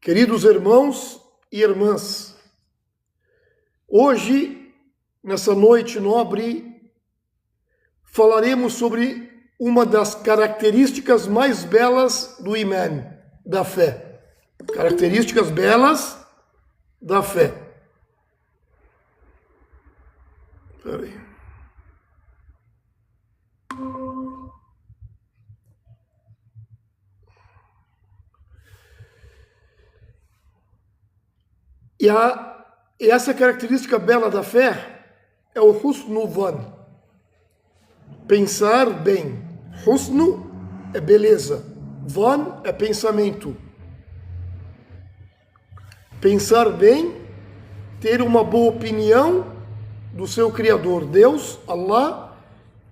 Queridos irmãos e irmãs, hoje, nessa noite nobre, falaremos sobre uma das características mais belas do Iman, da fé. Características belas da fé. Espera aí. E essa característica bela da fé é o husnu van, pensar bem. Husnu é beleza, van é pensamento. Pensar bem, ter uma boa opinião do seu Criador, Deus, Allah,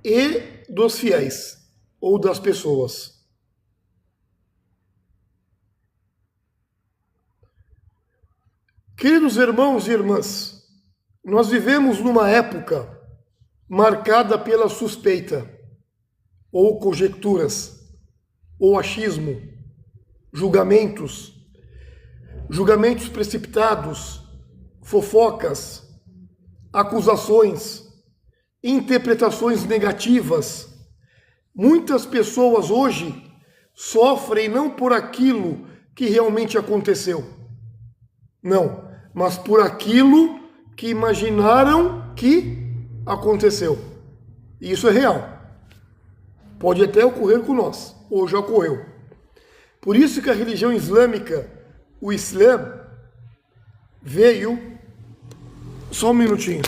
e dos fiéis, ou das pessoas. Queridos irmãos e irmãs, nós vivemos numa época marcada pela suspeita, ou conjecturas, ou achismo, julgamentos precipitados, fofocas, acusações, interpretações negativas. Muitas pessoas hoje sofrem não por aquilo que realmente aconteceu, não, mas por aquilo que imaginaram que aconteceu. E isso é real. Pode até ocorrer com nós, ou já ocorreu. Por isso que a religião islâmica, o Islã, veio... Só um minutinho.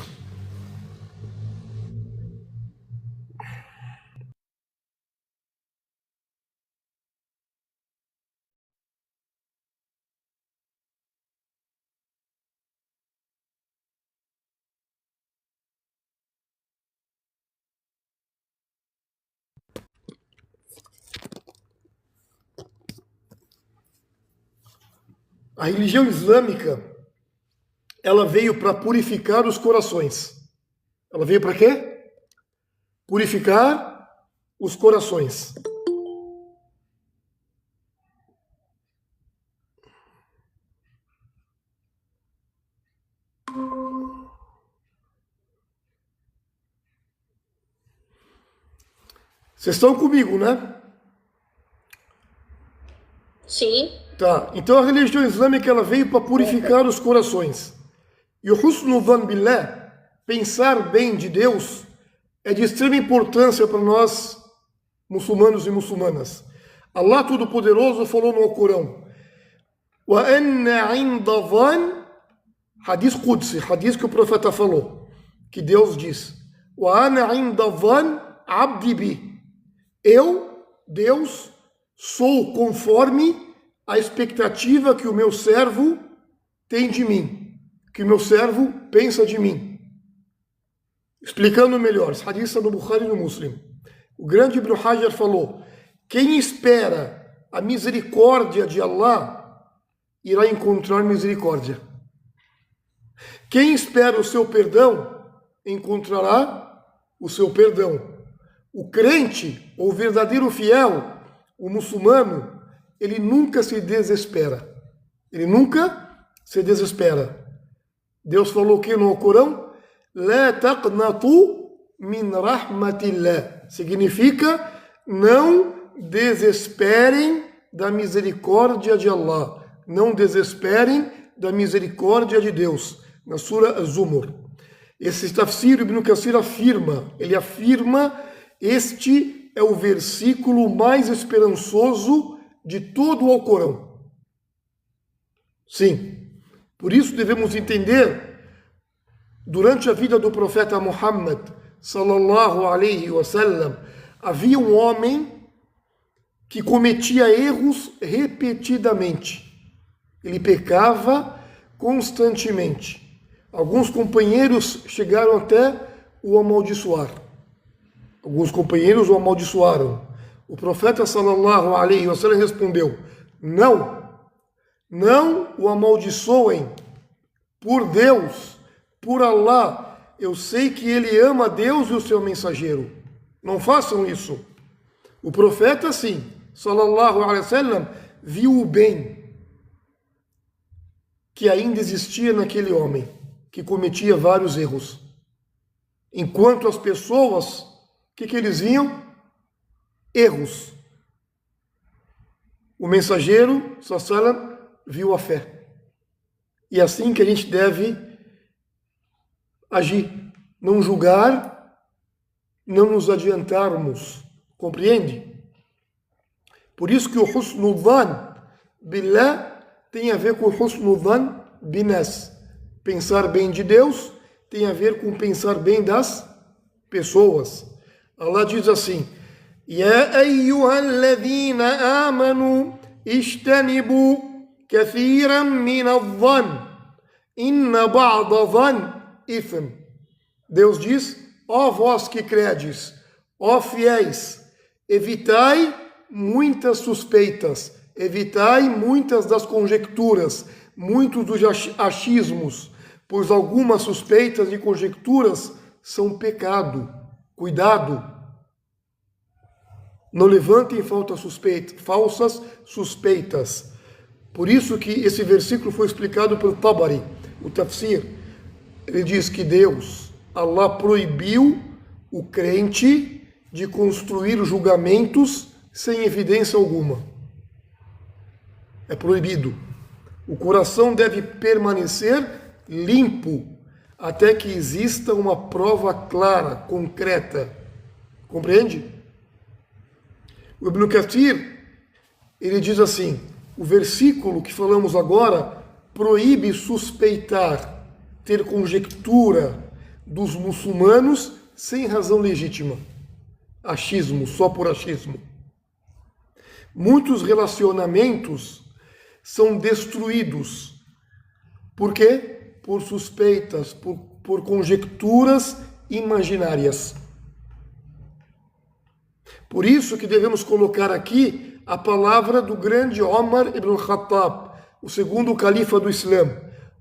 A religião islâmica, ela veio para purificar os corações. Ela veio para quê? Purificar os corações. Vocês estão comigo, né? Sim. Tá, então a religião islâmica ela veio para purificar os corações. E o husnu van billah, pensar bem de Deus, é de extrema importância para nós, muçulmanos e muçulmanas. Allah Todo-Poderoso falou no Alcorão, wa anna inda van, hadith Qudsi, hadith que o profeta falou, que Deus diz, wa anna inda van abdi bi, eu, Deus, sou conforme a expectativa que o meu servo tem de mim, que o meu servo pensa de mim. Explicando melhor, esse hadith está no Bukhari e no Muslim. O grande Ibn Hajar falou, quem espera a misericórdia de Allah, irá encontrar misericórdia. Quem espera o seu perdão, encontrará o seu perdão. O crente, ou verdadeiro fiel, o muçulmano, ele nunca se desespera. Ele nunca se desespera. Deus falou que no Corão, La taqnatu min rahmatillah. Significa, não desesperem da misericórdia de Allah. Não desesperem da misericórdia de Deus. Na Sura Az-Zumur. Esse tafsir Ibn Kathir afirma, ele afirma, este é o versículo mais esperançoso de todo o Alcorão. Sim, por isso devemos entender, durante a vida do profeta Muhammad, sallallahu alaihi wasallam, havia um homem que cometia erros repetidamente. Ele pecava constantemente. Alguns companheiros chegaram até o amaldiçoar. Alguns companheiros o amaldiçoaram. O profeta sallallahu alaihi wasallam respondeu, não o amaldiçoem por Deus, por Allah. Eu sei que ele ama Deus e o seu mensageiro. Não façam isso. O profeta, sim, sallallahu alaihi wasallam, viu o bem que ainda existia naquele homem, que cometia vários erros. Enquanto as pessoas, o que eles viam? Erros. O mensageiro, sallam, viu a fé. E é assim que a gente deve agir. Não julgar, não nos adiantarmos. Compreende? Por isso que o husnul dhan billah tem a ver com o husnul dhan binas. Pensar bem de Deus tem a ver com pensar bem das pessoas. Allah diz assim: يا أيها الذين آمنوا اجتنبوا كثيرا من الظن إن بعض الظن إثم. Deus diz: ó vós que credes, ó fiéis, evitai muitas suspeitas, evitai muitas das conjecturas, muitos dos achismos, pois algumas suspeitas e conjecturas são pecado. Cuidado! Não levantem falsas suspeitas. Por isso que esse versículo foi explicado pelo Tabari, o Tafsir. Ele diz que Deus, Allah, proibiu o crente de construir julgamentos sem evidência alguma. É proibido. O coração deve permanecer limpo até que exista uma prova clara, concreta. Compreende? O Ibn Kathir, ele diz assim: o versículo que falamos agora proíbe suspeitar, ter conjectura dos muçulmanos sem razão legítima. Achismo, só por achismo. Muitos relacionamentos são destruídos. Por quê? Por suspeitas, por conjecturas imaginárias. Por isso que devemos colocar aqui a palavra do grande Omar ibn Khattab, o segundo califa do Islã.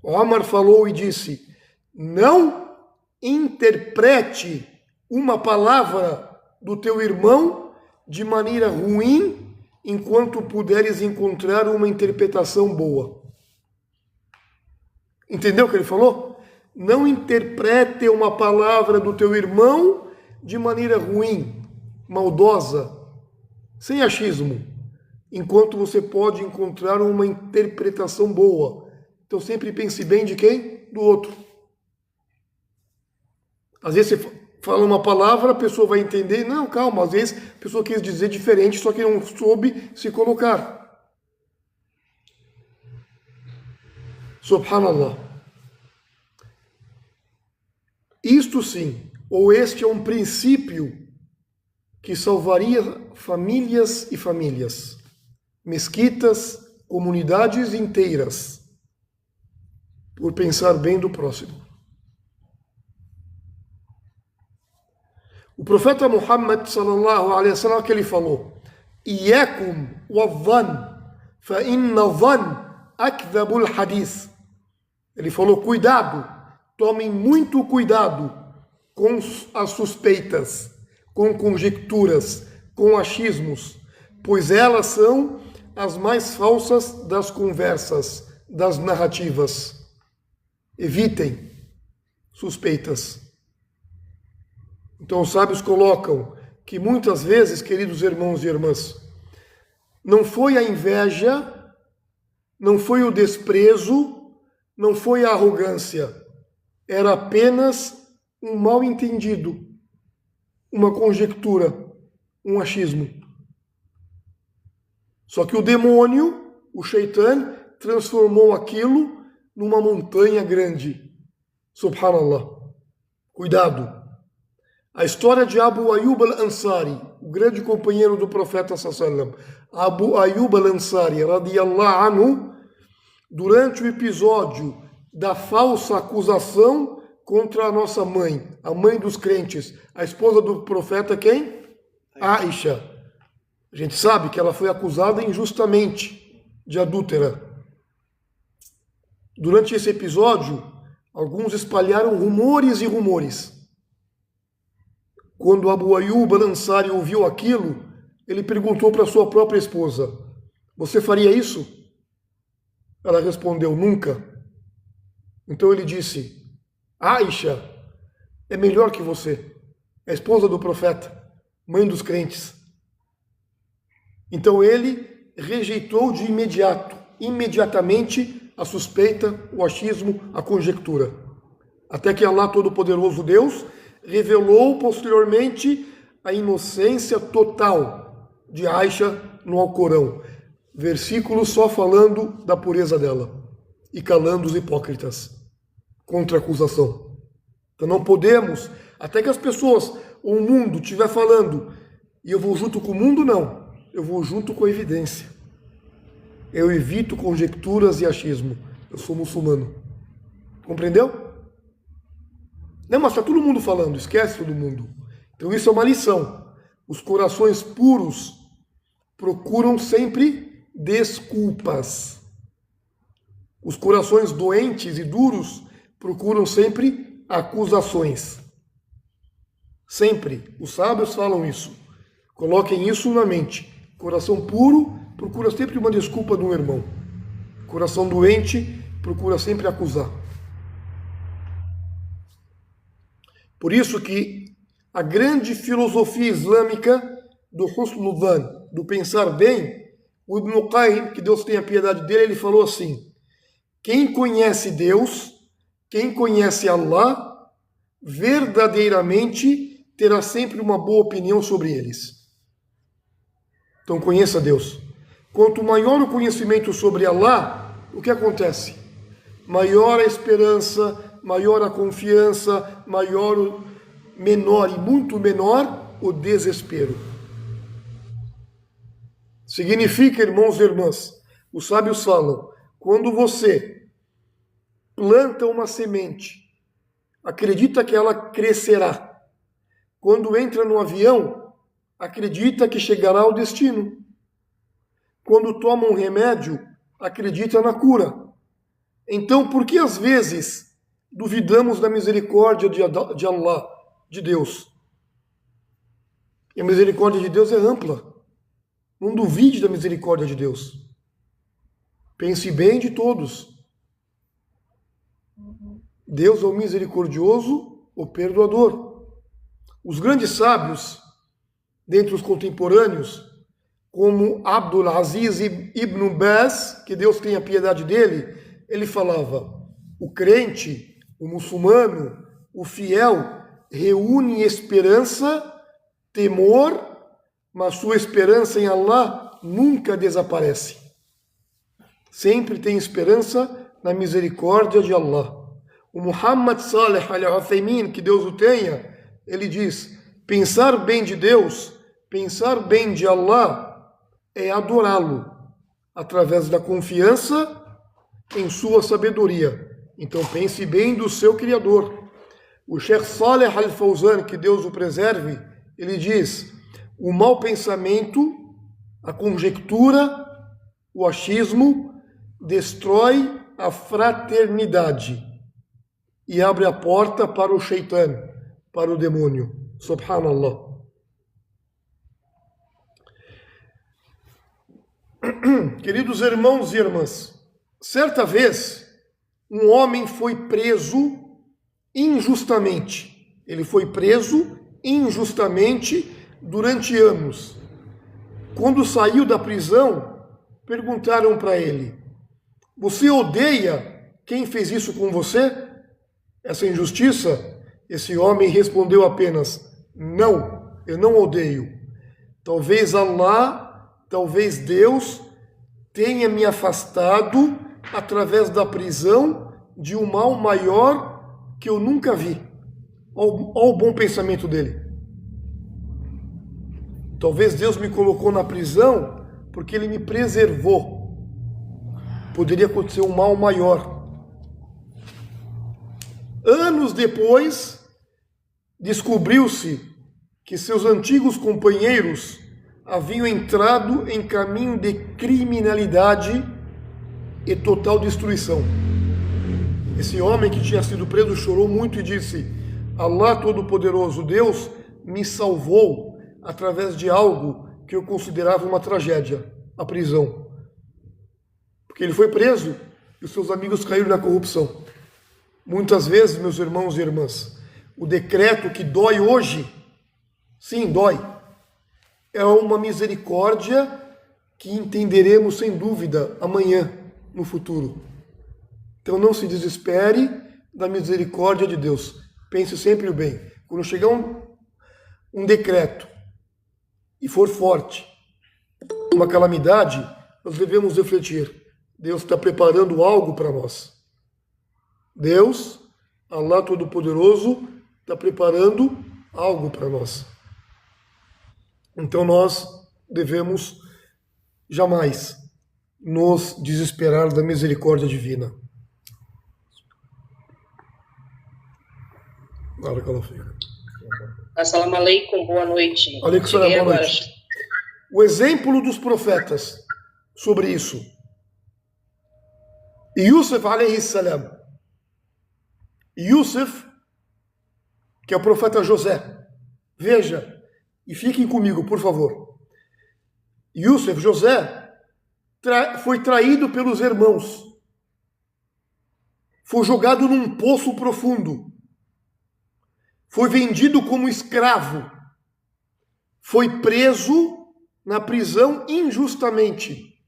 Omar falou e disse: não interprete uma palavra do teu irmão de maneira ruim enquanto puderes encontrar uma interpretação boa. Entendeu o que ele falou? Não interprete uma palavra do teu irmão de maneira ruim, maldosa, sem achismo, enquanto você pode encontrar uma interpretação boa. Então sempre pense bem de quem? Do outro. Às vezes você fala uma palavra, a pessoa vai entender, não, calma, às vezes a pessoa quis dizer diferente, só que não soube se colocar. Subhanallah. Isto sim, ou este é um princípio que salvaria famílias e famílias, mesquitas, comunidades inteiras, por pensar bem do próximo. O profeta Muhammad sallallahu alaihi wasallam, que ele falou: "Iyakum wadh-dhann, fa inna dhann akdhabul hadith." Ele falou: cuidado, tomem muito cuidado com as suspeitas, com conjecturas, com achismos, pois elas são as mais falsas das conversas, das narrativas. Evitem suspeitas. Então os sábios colocam que muitas vezes, queridos irmãos e irmãs, não foi a inveja, não foi o desprezo, não foi a arrogância, era apenas um mal entendido, uma conjectura, um achismo. Só que o demônio, o Shaitan, transformou aquilo numa montanha grande. Subhanallah. Cuidado. A história de Abu Ayyub al-Ansari, o grande companheiro do profeta sallallahu alaihi wasallam, Abu Ayyub al-Ansari, radiyallahu anhu, durante o episódio da falsa acusação contra a nossa mãe, a mãe dos crentes, a esposa do profeta, quem? Aisha. A gente sabe que ela foi acusada injustamente de adúltera. Durante esse episódio, alguns espalharam rumores e rumores. Quando Abu Ayyub al-Ansari ouviu aquilo, ele perguntou para sua própria esposa: "Você faria isso?" Ela respondeu: "Nunca." Então ele disse, Aisha é melhor que você, é a esposa do profeta, mãe dos crentes. Então ele rejeitou de imediatamente a suspeita, o achismo, a conjectura. Até que Allah Todo-Poderoso Deus revelou posteriormente a inocência total de Aisha no Alcorão. Versículos só falando da pureza dela e calando os hipócritas contra a acusação. Então não podemos, até que as pessoas, ou o mundo estiver falando, e eu vou junto com o mundo, não. Eu vou junto com a evidência. Eu evito conjecturas e achismo. Eu sou muçulmano. Compreendeu? Não, mas está todo mundo falando, esquece todo mundo. Então isso é uma lição. Os corações puros procuram sempre desculpas. Os corações doentes e duros procuram sempre acusações. Sempre. Os sábios falam isso. Coloquem isso na mente. Coração puro procura sempre uma desculpa de um irmão. Coração doente procura sempre acusar. Por isso que a grande filosofia islâmica do Husnul Dhan, do pensar bem, o Ibn Qayyim, que Deus tenha piedade dele, ele falou assim: quem conhece Deus, quem conhece Allah, verdadeiramente terá sempre uma boa opinião sobre eles. Então conheça Deus. Quanto maior o conhecimento sobre Allah, o que acontece? Maior a esperança, maior a confiança, menor e muito menor o desespero. Significa, irmãos e irmãs, os sábios falam, quando você planta uma semente, acredita que ela crescerá. Quando entra no avião, acredita que chegará ao destino. Quando toma um remédio, acredita na cura. Então, por que às vezes duvidamos da misericórdia de Allah, de Deus? E a misericórdia de Deus é ampla. Não duvide da misericórdia de Deus. Pense bem de todos. Deus é o misericordioso, o perdoador. Os grandes sábios, dentre os contemporâneos, como Abdul Aziz ibn Baz, que Deus tenha piedade dele, ele falava, o crente, o muçulmano, o fiel, reúne esperança, temor, mas sua esperança em Allah nunca desaparece. Sempre tem esperança na misericórdia de Allah. O Muhammad Saleh al-Uthaymin, que Deus o tenha, ele diz, pensar bem de Deus, pensar bem de Allah, é adorá-lo, através da confiança em sua sabedoria. Então pense bem do seu Criador. O Sheikh Saleh al-Fawzan, que Deus o preserve, ele diz, o mau pensamento, a conjectura, o achismo, destrói a fraternidade e abre a porta para o Shaitan, para o demônio. Subhanallah. Queridos irmãos e irmãs, certa vez um homem foi preso injustamente. Ele foi preso injustamente durante anos. Quando saiu da prisão, perguntaram para ele, você odeia quem fez isso com você? Essa injustiça? Esse homem respondeu apenas, não, eu não odeio. Talvez Allah, talvez Deus tenha me afastado através da prisão de um mal maior que eu nunca vi. Olha o bom pensamento dele. Talvez Deus me colocou na prisão porque Ele me preservou. Poderia acontecer um mal maior. Anos depois, descobriu-se que seus antigos companheiros haviam entrado em caminho de criminalidade e total destruição. Esse homem que tinha sido preso chorou muito e disse, Allah Todo-Poderoso, Deus me salvou através de algo que eu considerava uma tragédia, a prisão. Porque ele foi preso e os seus amigos caíram na corrupção. Muitas vezes, meus irmãos e irmãs, o decreto que dói hoje, sim, dói, é uma misericórdia que entenderemos sem dúvida amanhã, no futuro. Então não se desespere da misericórdia de Deus. Pense sempre o bem. Quando chegar um decreto e for forte, uma calamidade, nós devemos refletir. Deus está preparando algo para nós. Deus, Allah Todo-Poderoso, está preparando algo para nós. Então nós devemos jamais nos desesperar da misericórdia divina. Assalamu alaikum, boa noite. Alaikum salam, boa noite. O exemplo dos profetas sobre isso. Yusuf alayhi salam. Yusuf, que é o profeta José. Veja, e fiquem comigo, por favor. Yusuf, José, foi traído pelos irmãos. Foi jogado num poço profundo. Foi vendido como escravo. Foi preso na prisão injustamente.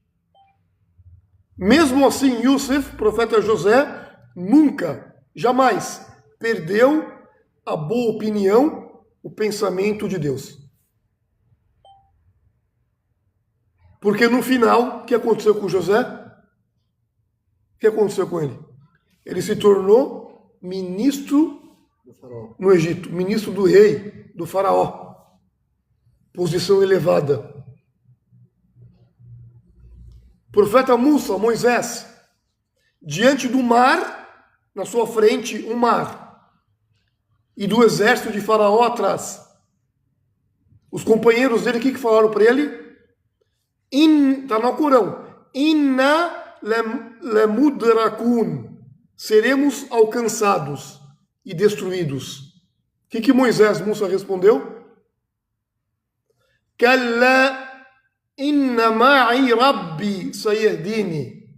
Mesmo assim, Yusuf, profeta José, nunca, jamais perdeu a boa opinião, o pensamento de Deus. Porque no final, o que aconteceu com José? O que aconteceu com ele? Ele se tornou ministro no Egito, ministro do rei, do faraó. Posição elevada. Profeta Musa, Moisés, diante do mar, na sua frente, um mar. E do exército de faraó atrás. Os companheiros dele, o que falaram para ele? Está no Corão. Inna lemudrakun. Seremos alcançados e destruídos. O que Moisés, Musa respondeu? Kalla inna ma'i rabbi sayahdini.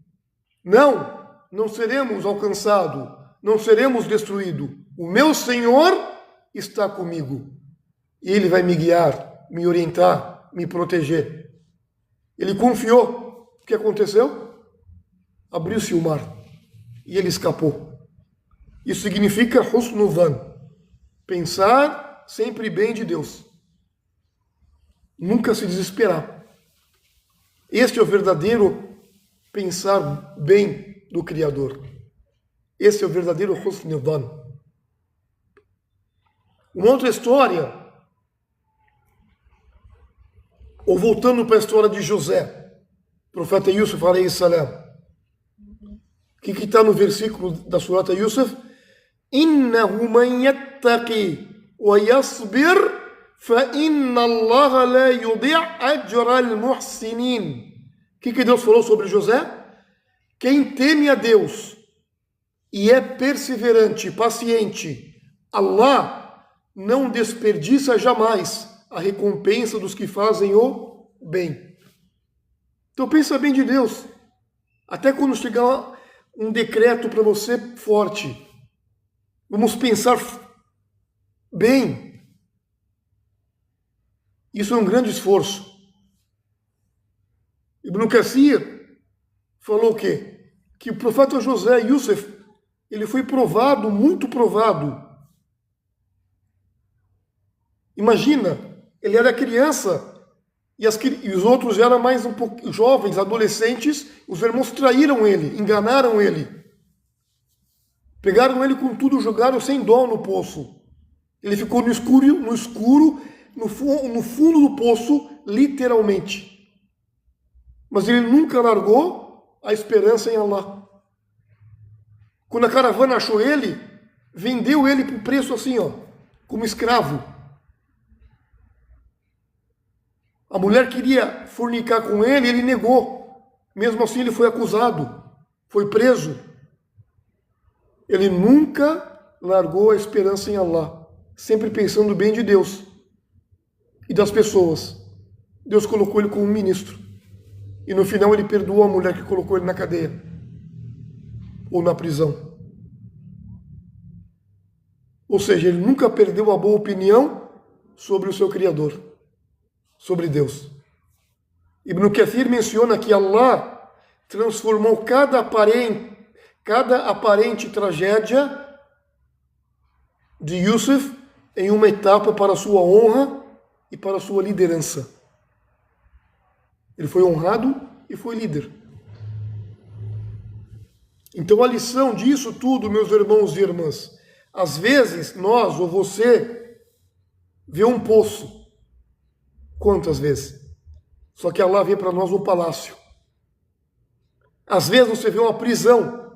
Não seremos alcançados, não seremos destruídos. O meu Senhor está comigo. E Ele vai me guiar, me orientar, me proteger. Ele confiou. O que aconteceu? Abriu-se o mar. E ele escapou. Isso significa husnul dhan. Pensar sempre bem de Deus. Nunca se desesperar. Este é o verdadeiro pensar bem do Criador. Esse é o verdadeiro husnul dhan. Uma outra história, ou voltando para a história de José, profeta Yusuf alayhi salam. O que está no versículo da surata Yusuf? Innahu man yattaqi wa yasbir fa inna Allah la yudi' ajra al-muhsinin. O que Deus falou sobre José? Quem teme a Deus e é perseverante, paciente, Allah não desperdiça jamais a recompensa dos que fazem o bem. Então pensa bem de Deus. Até quando chegar um decreto para você forte, vamos pensar bem. Isso é um grande esforço. Ibn Kathir falou o quê? Que o profeta José, Yusuf, ele foi provado, muito provado. Imagina, ele era criança e os outros eram mais um pouco jovens, adolescentes. Os irmãos traíram ele, enganaram ele. Pegaram ele com tudo, jogaram sem dó no poço. Ele ficou no escuro, no fundo do poço, literalmente. Mas ele nunca largou a esperança em Allah. Quando a caravana achou ele, vendeu ele por preço assim, como escravo. A mulher queria fornicar com ele, ele negou. Mesmo assim ele foi acusado, foi preso. Ele nunca largou a esperança em Allah, sempre pensando bem de Deus e das pessoas. Deus colocou ele como ministro. E no final ele perdoou a mulher que colocou ele na cadeia ou na prisão. Ou seja, ele nunca perdeu a boa opinião sobre o seu Criador, sobre Deus. Ibn Kathir menciona que Allah transformou cada aparente tragédia de Yusuf em uma etapa para a sua honra e para a sua liderança. Ele foi honrado e foi líder. Então a lição disso tudo, meus irmãos e irmãs, às vezes nós ou você vê um poço. Quantas vezes? Só que Allah vê para nós um palácio. Às vezes você vê uma prisão.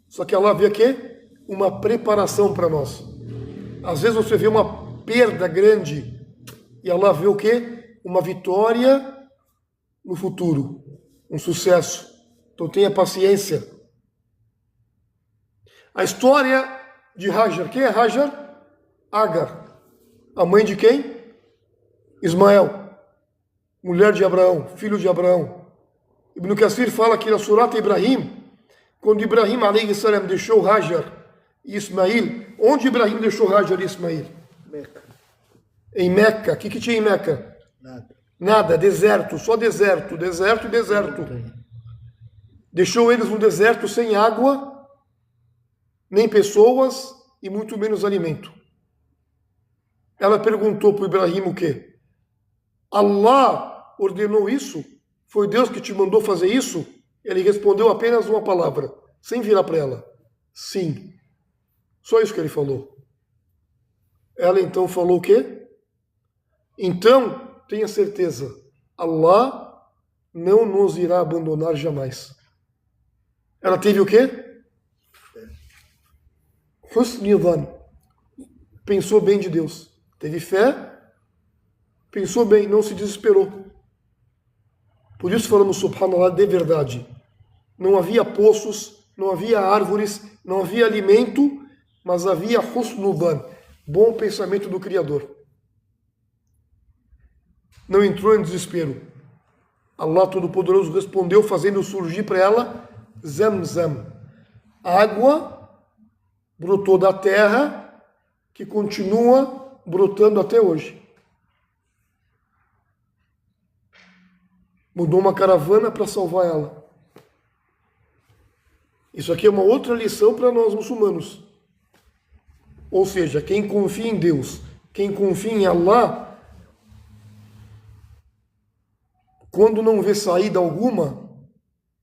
Só que Allah vê aqui uma preparação para nós. Às vezes você vê uma perda grande. E Allah vê o quê? Uma vitória no futuro. Um sucesso. Então tenha paciência. A história de Hajar. Quem é Hajar? Agar. A mãe de quem? Ismael. Mulher de Abraão, filho de Abraão. Ibn Kathir fala que na Surat Ibrahim, quando Ibrahim alayhi salam deixou Hajar e Ismail, onde Ibrahim deixou Hajar e Ismail? Meca. Em Meca. O que tinha em Meca? Nada. Nada, deserto, só deserto, deserto e deserto. Deixou eles no deserto sem água, nem pessoas e muito menos alimento. Ela perguntou para o Ibrahim o quê? Allah ordenou isso? Foi Deus que te mandou fazer isso? Ele respondeu apenas uma palavra, sem virar para ela. Sim. Só isso que ele falou. Ela então falou o quê? Então, tenha certeza, Allah não nos irá abandonar jamais. Ela teve o quê? Husn Dhan. Pensou bem de Deus. Teve fé, pensou bem, não se desesperou. Por isso falamos subhanallah de verdade. Não havia poços, não havia árvores, não havia alimento, mas havia husn dhan, bom pensamento do Criador. Não entrou em desespero. Allah Todo-Poderoso respondeu fazendo surgir para ela Zamzam. Água brotou da terra que continua brotando até hoje. Mudou uma caravana para salvar ela. Isso aqui é uma outra lição para nós muçulmanos. Ou seja, quem confia em Deus, quem confia em Allah, quando não vê saída alguma,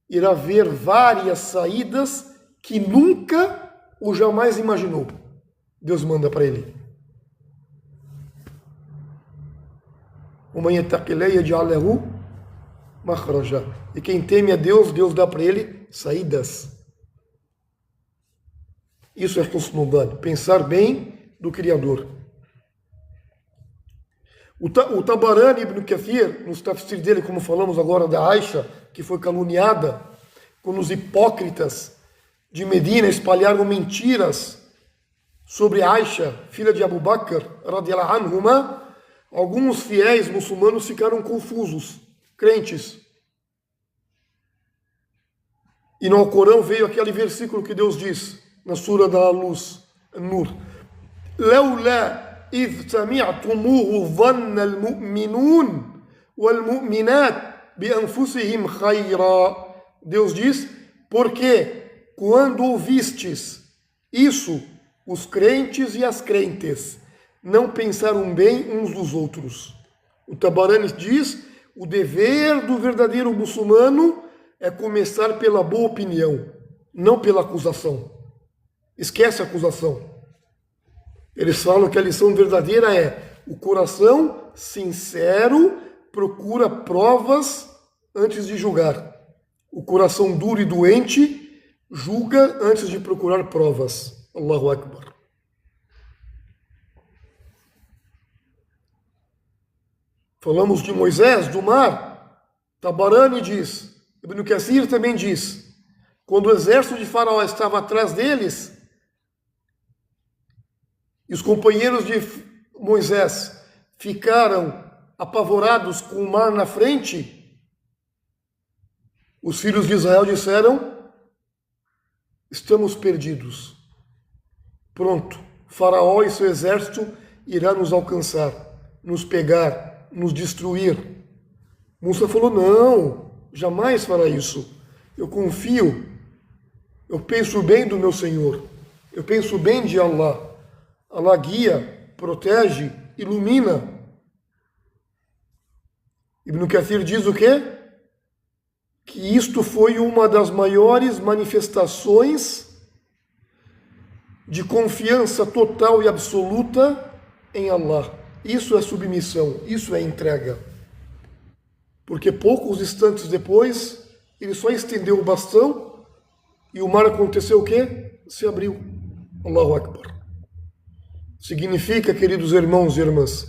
irá ver várias saídas que nunca ou jamais imaginou. Deus manda para ele. E quem teme a Deus, Deus dá para ele saídas. Isso é husn dhan, pensar bem do Criador. O Tabarani Ibn Kathir, nos tafsir dele, como falamos agora da Aisha, que foi caluniada, quando os hipócritas de Medina espalharam mentiras sobre Aisha, filha de Abu Bakr, radiyallahu anhuma, alguns fiéis muçulmanos ficaram confusos, crentes. E no Alcorão veio aquele versículo que Deus diz, na Sura da Luz, Nur. Laula idh sami'tumuhu dhanna al-mu'minun wal-mu'minat bi anfusihim khayra. Deus diz, porque quando ouvistes isso, os crentes e as crentes não pensaram bem uns dos outros. O Tabarani diz, o dever do verdadeiro muçulmano é começar pela boa opinião, não pela acusação. Esquece a acusação. Eles falam que a lição verdadeira é o coração sincero procura provas antes de julgar. O coração duro e doente julga antes de procurar provas. Allahu Akbar. Falamos de Moisés, do mar. Tabarani diz, Ibn Kathir também diz, quando o exército de Faraó estava atrás deles, e os companheiros de Moisés ficaram apavorados com o mar na frente, os filhos de Israel disseram, estamos perdidos. Pronto, Faraó e seu exército irá nos alcançar, nos pegar, nos destruir. Musa falou, não, jamais fará isso. Eu confio, eu penso bem do meu Senhor, eu penso bem de Allah. Allah guia, protege, ilumina. Ibn Kathir diz o quê? Que isto foi uma das maiores manifestações de confiança total e absoluta em Allah. Isso é submissão, isso é entrega. Porque poucos instantes depois, ele só estendeu o bastão e o mar aconteceu o quê? Se abriu. Allahu Akbar. Significa, queridos irmãos e irmãs,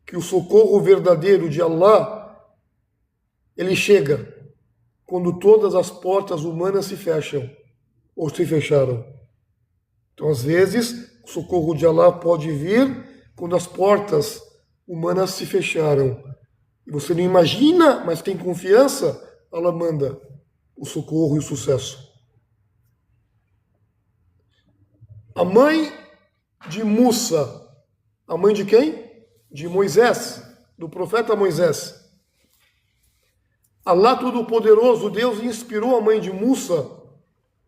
que o socorro verdadeiro de Allah, ele chega quando todas as portas humanas se fecham, ou se fecharam. Então, às vezes, o socorro de Allah pode vir quando as portas humanas se fecharam. E você não imagina, mas tem confiança, Allah manda o socorro e o sucesso. A mãe de Musa, a mãe de quem? De Moisés, do profeta Moisés. Allah Todo-Poderoso, Deus inspirou a mãe de Musa.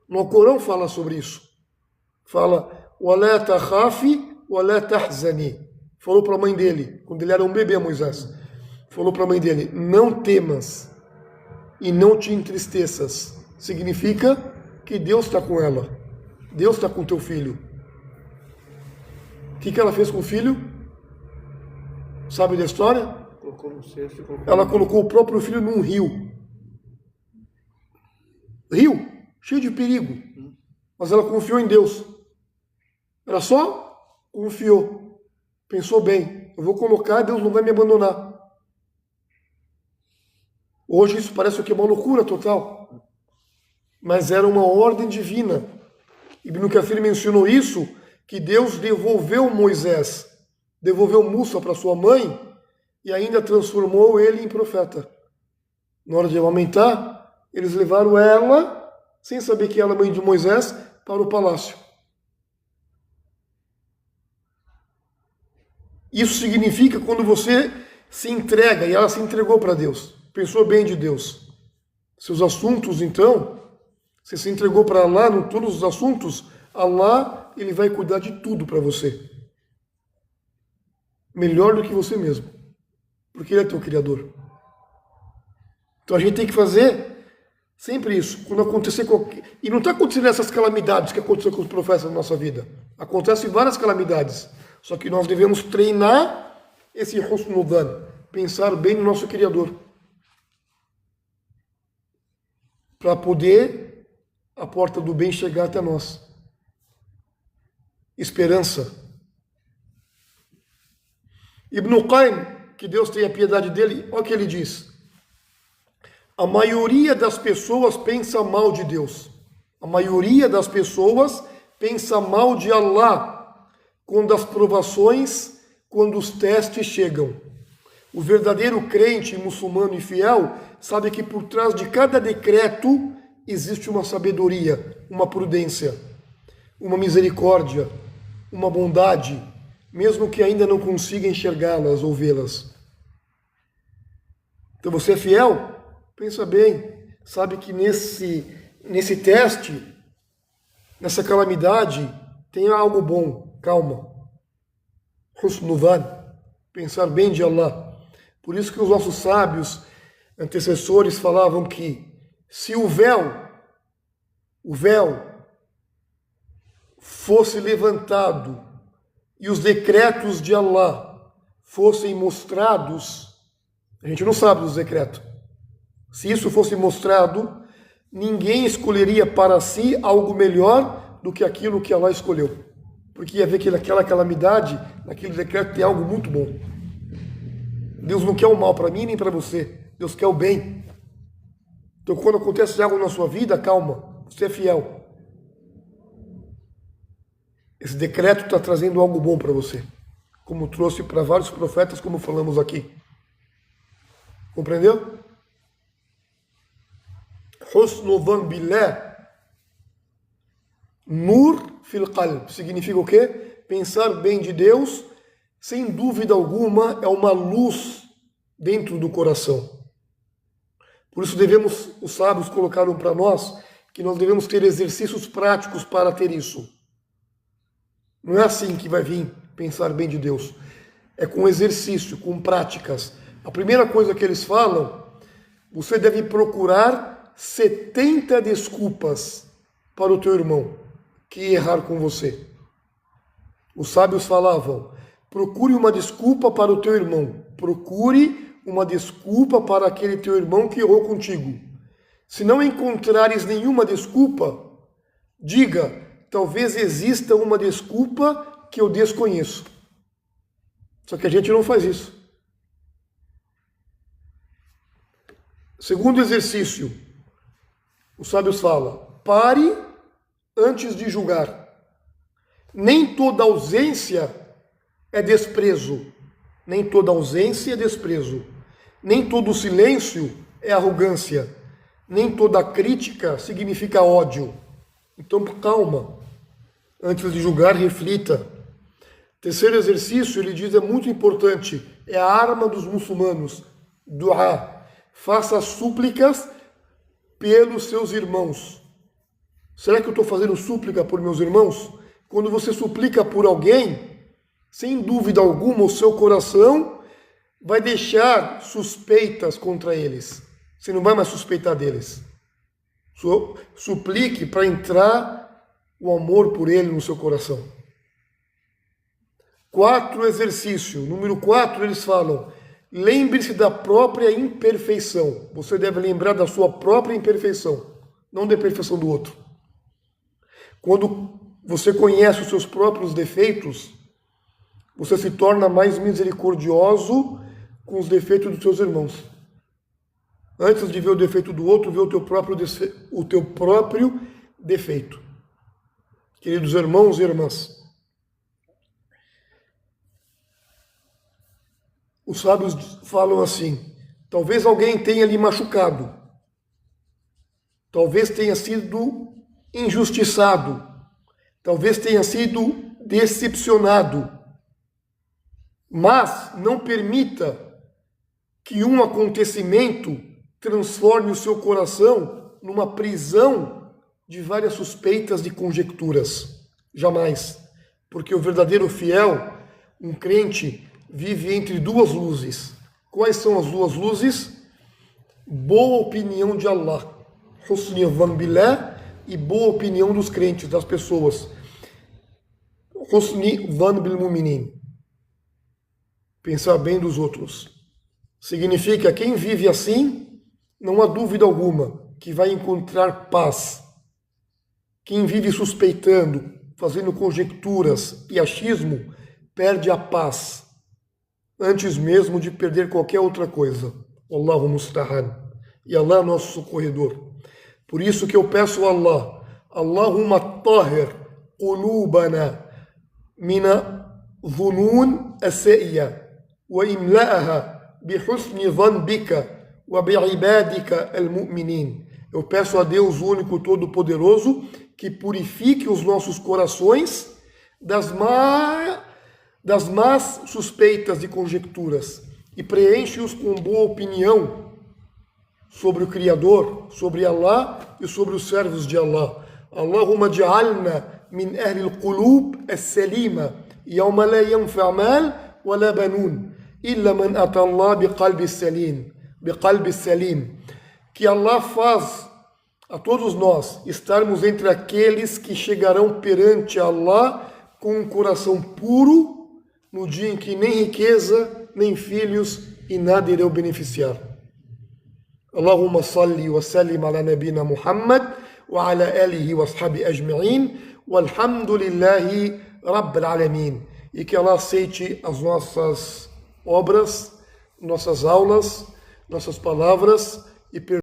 No Corão fala sobre isso. Fala, وَلَا تَخَافِ وَلَا تَحْزَنِ. Falou para a mãe dele, quando ele era um bebê, Moisés. Falou para a mãe dele, não temas e não te entristeças. Significa que Deus está com ela. Deus está com teu filho. O que ela fez com o filho? Sabe da história? Colocou no cesto e colocou. Ela colocou o próprio filho num rio. Rio, cheio de perigo. Mas ela confiou em Deus. Ela só confiou. Pensou bem, eu vou colocar, Deus não vai me abandonar. Hoje isso parece o que? Uma loucura total. Mas era uma ordem divina. Ibn Kathir mencionou isso, que Deus devolveu Moisés, devolveu Musa para sua mãe e ainda transformou ele em profeta. Na hora de amamentar, eles levaram ela, sem saber que ela é mãe de Moisés, para o palácio. Isso significa quando você se entrega, e ela se entregou para Deus, pensou bem de Deus. Seus assuntos, então, você se entregou para Allah, em todos os assuntos, Allah, ele vai cuidar de tudo para você. Melhor do que você mesmo. Porque ele é teu Criador. Então a gente tem que fazer sempre isso. Quando acontecer qualquer... E não está acontecendo essas calamidades que aconteceu com os profetas na nossa vida. Acontecem várias calamidades. Só que nós devemos treinar esse husnul dhan, pensar bem no nosso Criador. Para poder a porta do bem chegar até nós. Esperança. Ibn Qayyim, que Deus tenha piedade dele, olha o que ele diz. A maioria das pessoas pensa mal de Deus. A maioria das pessoas pensa mal de Allah quando as provações, quando os testes chegam. O verdadeiro crente, muçulmano e fiel, sabe que por trás de cada decreto existe uma sabedoria, uma prudência, uma misericórdia, uma bondade, mesmo que ainda não consiga enxergá-las ou vê-las. Então você é fiel? Pensa bem, sabe que nesse teste, nessa calamidade, tem algo bom. Calma. Husnul dhan, pensar bem de Allah. Por isso que os nossos sábios antecessores falavam que se o véu fosse levantado e os decretos de Allah fossem mostrados, a gente não sabe dos decretos. Se isso fosse mostrado, ninguém escolheria para si algo melhor do que aquilo que Allah escolheu. Porque ia ver que naquela calamidade, naquele decreto tem algo muito bom. Deus não quer o mal para mim nem para você. Deus quer o bem. Então quando acontece algo na sua vida, calma, você é fiel. Esse decreto está trazendo algo bom para você. Como trouxe para vários profetas, como falamos aqui. Compreendeu? Husnul dhan billah. Nur fil qalb. Significa o quê? pensar bem de Deus, sem dúvida alguma, é uma luz dentro do coração. Por isso os sábios colocaram para nós que nós devemos ter exercícios práticos para ter isso. Não é assim que vai vir pensar bem de Deus. É com exercício, com práticas. A primeira coisa que eles falam, você deve procurar 70 desculpas para o teu irmão que errar com você. Os sábios falavam, procure uma desculpa para o teu irmão. Procure uma desculpa para aquele teu irmão que errou contigo. Se não encontrares nenhuma desculpa, diga, talvez exista uma desculpa que eu desconheço. Só que a gente não faz isso. Segundo exercício, os sábios falam, pare antes de julgar. Nem toda ausência é desprezo. Nem toda ausência é desprezo. Nem todo silêncio é arrogância. Nem toda crítica significa ódio. Então, calma. Antes de julgar, reflita. Terceiro exercício, ele diz, é muito importante. É a arma dos muçulmanos. Du'a. Faça súplicas pelos seus irmãos. Será que eu estou fazendo súplica por meus irmãos? Quando você suplica por alguém, sem dúvida alguma, o seu coração vai deixar suspeitas contra eles. Você não vai mais suspeitar deles. Suplique para entrar o amor por ele no seu coração. 4, exercício. Número 4, eles falam, lembre-se da própria imperfeição. Você deve lembrar da sua própria imperfeição, não da imperfeição do outro. Quando você conhece os seus próprios defeitos, você se torna mais misericordioso com os defeitos dos seus irmãos. Antes de ver o defeito do outro, vê o teu próprio defeito. Queridos irmãos e irmãs, os sábios falam assim, talvez alguém tenha lhe machucado, talvez tenha sido injustiçado, talvez tenha sido decepcionado, mas não permita que um acontecimento transforme o seu coração numa prisão de várias suspeitas e conjecturas. Jamais. Porque o verdadeiro fiel, um crente, vive entre duas luzes. Quais são as duas luzes? Boa opinião de Allah, husni dhann billah, e boa opinião dos crentes, das pessoas. Husni dhann bil mu'minin. Pensar bem dos outros. Significa, quem vive assim, não há dúvida alguma que vai encontrar paz. Quem vive suspeitando, fazendo conjecturas e achismo, perde a paz, antes mesmo de perder qualquer outra coisa. Allahu musta'an. E Allah é nosso socorredor. Por isso que eu peço a Allah, Allahumma tahir qulubana mina dhunun as-sa'iya wa imla'aha bihusni dhanbika wa bi'ibadika al-mu'minin. Eu peço a Deus, o único todo-poderoso, que purifique os nossos corações das más suspeitas e conjecturas e preenche-os com boa opinião sobre o Criador, sobre Allah e sobre os servos de Allah. Allahumma ja'alna min ahli al-qulub as-salima yawma la yanfa' mal wa la banun illa man ata Allah biqalbi salim. Que Allah faz a todos nós estarmos entre aqueles que chegarão perante Allah com um coração puro no dia em que nem riqueza, nem filhos e nada irão beneficiar. Allahumma salli wa sallim ala nabina Muhammad wa ala alihi wa ashabi ajma'in walhamdulillahi rabbil alamin. E que Allah aceite as nossas obras, nossas aulas, nossas palavras e